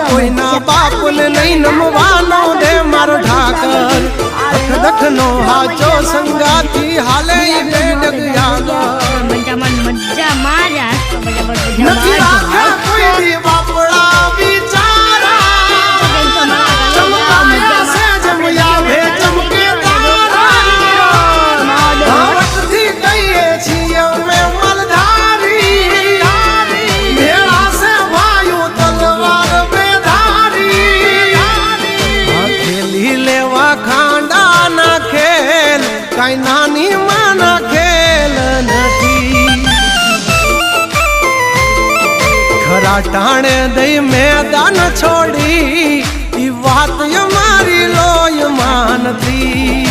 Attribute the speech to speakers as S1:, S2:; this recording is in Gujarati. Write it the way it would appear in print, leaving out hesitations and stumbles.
S1: કોઈના બાપને નહીં નમવાનો દે મારો ઠાકર દખનો હાચો સંગાથી હાલે બે ડગયા
S2: મજા માર્યા
S1: નથી રાખા કોઈ દી બાપડા વિચારા ચમકાયા છે જમયા ભે ચમકે તારા હાથથી કહીએ છીએ અમે મલધારી મેળા છે વાયુ તલવાર બેધારી ખેલી લેવા ખાંડા ના ખેલ કઈ નાની માના ખેલ નથી ખરા ટાણે દઈ મેદાન છોડી ઈ વાત અમારી લોય માનતી